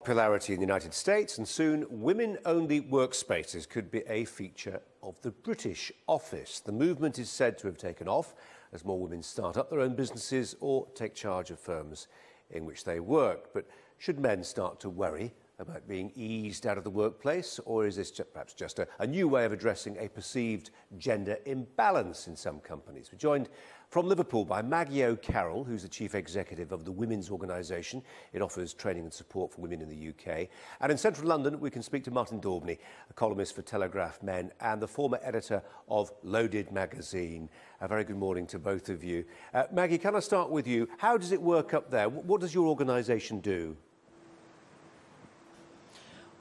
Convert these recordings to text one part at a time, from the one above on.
Popularity in the United States, and soon women-only workspaces could be a feature of the British office. The movement is said to have taken off as more women start up their own businesses or take charge of firms in which they work. But should men start to worry about being eased out of the workplace, or is this perhaps just a new way of addressing a perceived gender imbalance in some companies? We're joined from Liverpool by Maggie O'Carroll, who's the chief executive of the women's organisation. It offers training and support for women in the UK. And in central London, we can speak to Martin Daubney, a columnist for Telegraph Men and the former editor of Loaded magazine. A very good morning to both of you. Maggie, can I start with you? How does it work up there? What does your organisation do?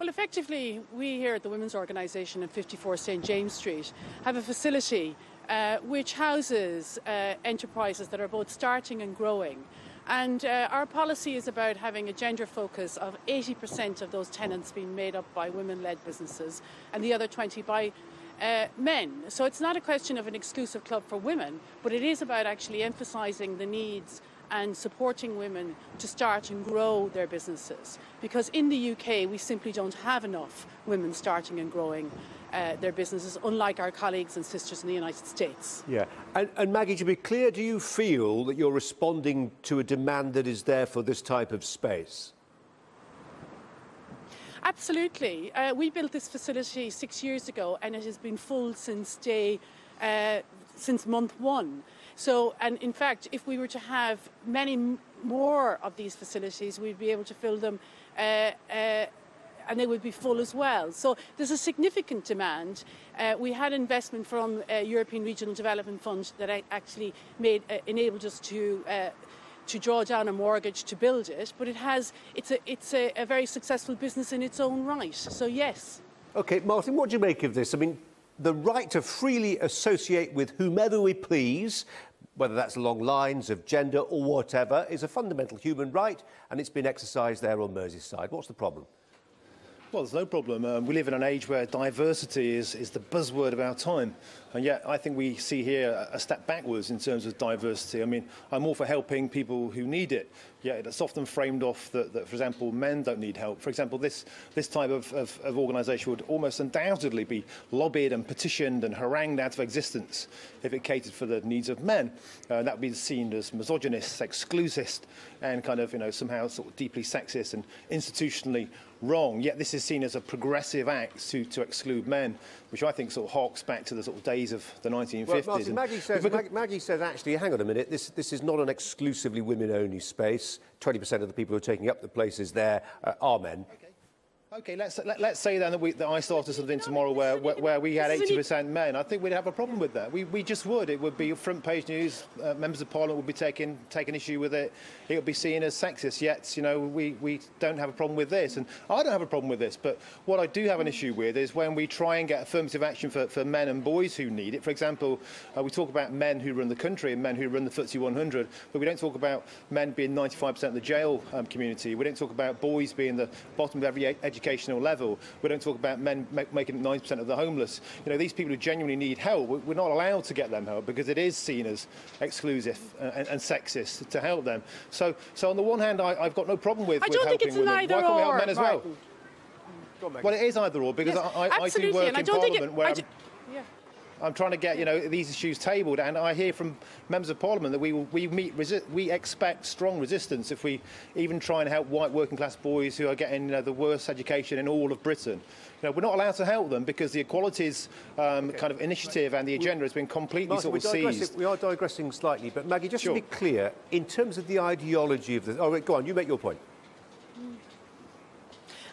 Well, effectively, we here at the Women's Organisation at 54 St James Street have a facility which houses enterprises that are both starting and growing. And our policy is about having a gender focus of 80% of those tenants being made up by women-led businesses and the other 20 by men. So it's not a question of an exclusive club for women, but it is about actually emphasising the needs and supporting women to start and grow their businesses. Because in the UK, we simply don't have enough women starting and growing their businesses, unlike our colleagues and sisters in the United States. Yeah. And Maggie, to be clear, do you feel that you're responding to a demand that is there for this type of space? Absolutely. We built this facility 6 years ago, and it has been full since month one. So, and in fact, if we were to have many more of these facilities, we'd be able to fill them and they would be full as well. So there's a significant demand. We had investment from European Regional Development Fund that actually enabled us to draw down a mortgage to build it, but it's a very successful business in its own right. So yes. OK, Martin, what do you make of this? I mean, the right to freely associate with whomever we please, whether that's along lines of gender or whatever, is a fundamental human right, and it's been exercised there on Merseyside. What's the problem? Well, there's no problem. We live in an age where diversity is the buzzword of our time. And yet I think we see here a step backwards in terms of diversity. I mean, I'm all for helping people who need it. Yet it's often framed off that, for example, men don't need help. For example, this type of organisation would almost undoubtedly be lobbied and petitioned and harangued out of existence if it catered for the needs of men. That would be seen as misogynist, exclusist, and kind of, somehow sort of deeply sexist and institutionally wrong. Yet this is seen as a progressive act to exclude men, which I think sort of harks back to the sort of days of the 1950s. Well, Martin, Maggie says, actually, hang on a minute, this is not an exclusively women-only space. 20% of the people who are taking up the places there are men. OK, let's say then that I started something tomorrow where we had 80% men. I think we'd have a problem with that. We just would. It would be front page news. Members of Parliament would be taking issue with it. It would be seen as sexist. Yet, we don't have a problem with this, and I don't have a problem with this. But what I do have an issue with is when we try and get affirmative action for men and boys who need it. For example, we talk about men who run the country and men who run the FTSE 100, but we don't talk about men being 95% of the jail community. We don't talk about boys being the bottom of every educational level. We don't talk about men making 90% of the homeless. These people who genuinely need help, we're not allowed to get them help because it is seen as exclusive and sexist to help them. So on the one hand, I've got no problem with helping women. Why can't we help men as well? Well, it is either or, because I do work in Parliament where I'm trying to get these issues tabled, and I hear from members of Parliament that we expect strong resistance if we even try and help white working class boys who are getting the worst education in all of Britain. We're not allowed to help them because the equalities kind of initiative and the agenda has been completely sort of seized. We are digressing slightly, but Maggie, just to be clear, in terms of the ideology of the... Oh, go on, you make your point.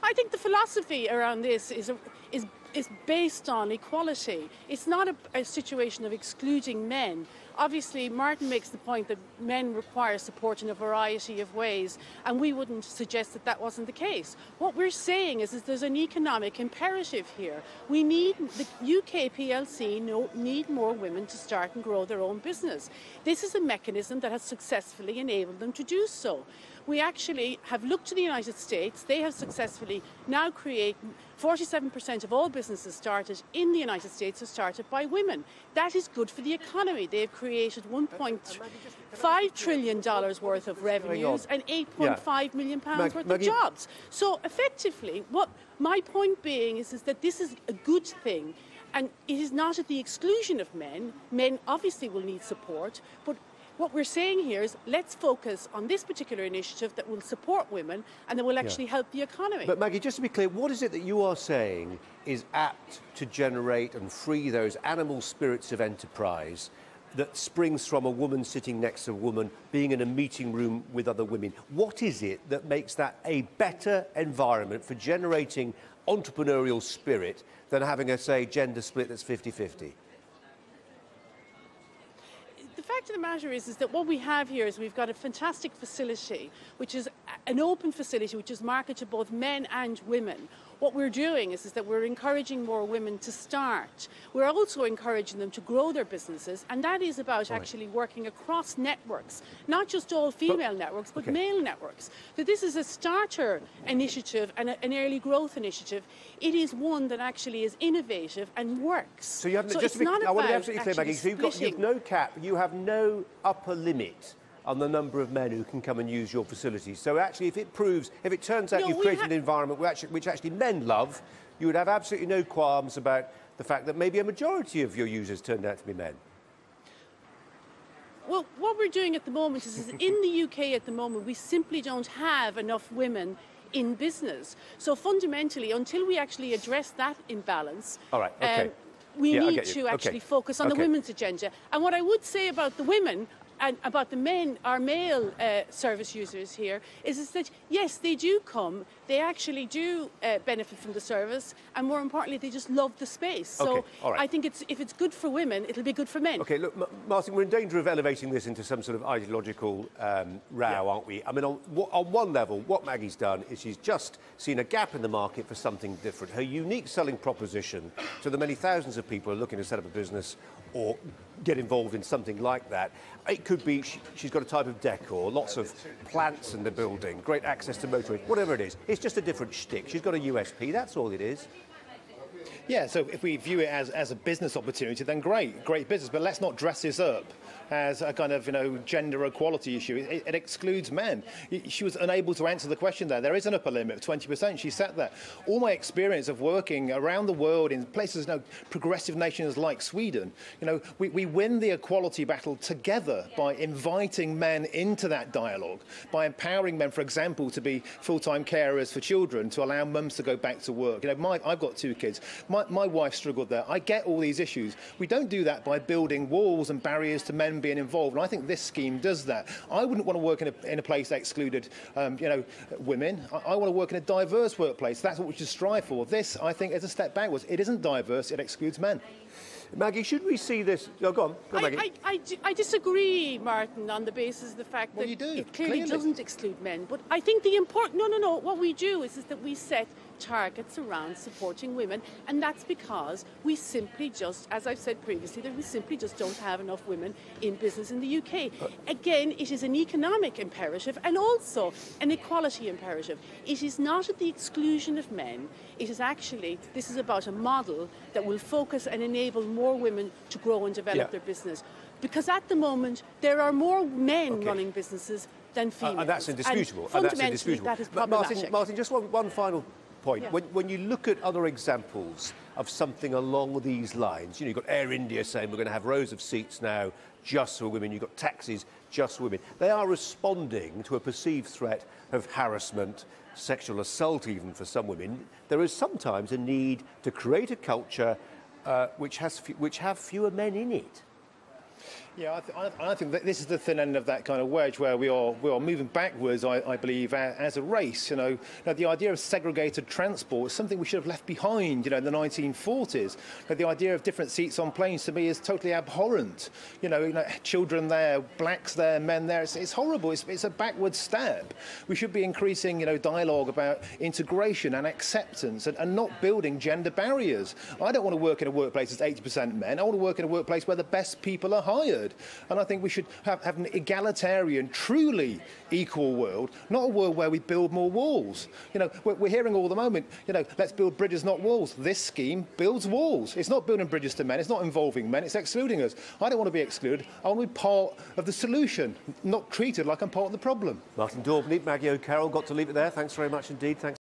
I think the philosophy around this is based on equality. It's not a situation of excluding men. Obviously, Martin makes the point that men require support in a variety of ways, and we wouldn't suggest that that wasn't the case. What we're saying is there's an economic imperative here. We need, the UK PLC need more women to start and grow their own business. This is a mechanism that has successfully enabled them to do so. We actually have looked to the United States. They have successfully now created 47% of all businesses started in the United States are started by women. That is good for the economy. They've created created $1.5 trillion worth of revenues and £8.5 million worth of jobs. So effectively, what my point being is that this is a good thing, and it is not at the exclusion of men. Men obviously will need support, but what we're saying here is let's focus on this particular initiative that will support women and that will actually help the economy. But Maggie, just to be clear, what is it that you are saying is apt to generate and free those animal spirits of enterprise that springs from a woman sitting next to a woman, being in a meeting room with other women? What is it that makes that a better environment for generating entrepreneurial spirit than having a, say, gender split that's 50-50? The fact of the matter is that what we have here is we've got a fantastic facility, which is an open facility, which is marketed to both men and women. What we're doing is that we're encouraging more women to start. We're also encouraging them to grow their businesses, and that is about actually working across networks, not just all female networks, but male networks. So this is a starter initiative and an early growth initiative. It is one that actually is innovative and works. So you haven't, so just it's to be, not I want to be about absolutely clear, Maggie. So you've no cap, you have no upper limit on the number of men who can come and use your facilities. So actually, if it turns out you've created an environment which actually men love, you would have absolutely no qualms about the fact that maybe a majority of your users turned out to be men. Well, what we're doing at the moment is in the UK at the moment, we simply don't have enough women in business. So fundamentally, until we actually address that imbalance, we need to actually focus on the women's agenda. And what I would say about the women and about the men, our male service users here, is that, yes, they do come, they actually do benefit from the service, and more importantly, they just love the space. So I think if it's good for women, it'll be good for men. OK, look, Martin, we're in danger of elevating this into some sort of ideological row, aren't we? I mean, on one level, what Maggie's done is she's just seen a gap in the market for something different. Her unique selling proposition to the many thousands of people who are looking to set up a business or get involved in something like that. It could be she's got a type of decor, lots of plants in the building, great access to motorways, whatever it is. It's just a different shtick. She's got a USP, that's all it is. Yeah, so if we view it as a business opportunity, then great business. But let's not dress this up as a kind of, gender equality issue. It excludes men. She was unable to answer the question there. There is an upper limit of 20%. She set that. All my experience of working around the world in places, progressive nations like Sweden, we win the equality battle together by inviting men into that dialogue, by empowering men, for example, to be full-time carers for children, to allow mums to go back to work. I've got 2 kids. My wife struggled there. I get all these issues. We don't do that by building walls and barriers to men being involved, and I think this scheme does that. I wouldn't want to work in a place that excluded, women. I want to work in a diverse workplace. That's what we should strive for. This, I think, is a step backwards. It isn't diverse. It excludes men. Maggie, should we see this? Oh, go on, Maggie. I disagree, Martin, on the basis of the fact that it clearly doesn't exclude men. But I think the important... No. What we do is that we set targets around supporting women, and that's because we simply just, as I've said previously, that we simply just don't have enough women in business in the UK. Again, it is an economic imperative and also an equality imperative. It is not at the exclusion of men. It is actually, this is about a model that will focus and enable more women to grow and develop their business. Because at the moment, there are more men running businesses than females. And that's indisputable. And fundamentally, that is problematic. Martin, just one final point. When you look at other examples of something along these lines, you've got Air India saying we're going to have rows of seats now just for women, you've got taxis just for women. They are responding to a perceived threat of harassment, sexual assault even for some women. There is sometimes a need to create a culture which have fewer men in it. Yeah, I think that this is the thin end of that kind of wedge where we are moving backwards, I believe, as a race. Now, the idea of segregated transport is something we should have left behind, in the 1940s. The idea of different seats on planes, to me, is totally abhorrent. Children there, blacks there, men there. It's horrible. It's a backward step. We should be increasing, dialogue about integration and acceptance and not building gender barriers. I don't want to work in a workplace that's 80% men. I want to work in a workplace where the best people are hired. absurd. And I think we should have an egalitarian, truly equal world, not a world where we build more walls. You know, we're hearing all the moment, you know, let's build bridges, not walls. This scheme builds walls. It's not building bridges to men, it's not involving men, it's excluding us. I don't want to be excluded. I want to be part of the solution, not treated like I'm part of the problem. Martin Daubney, Maggie O'Carroll, got to leave it there. Thanks very much indeed. Thanks.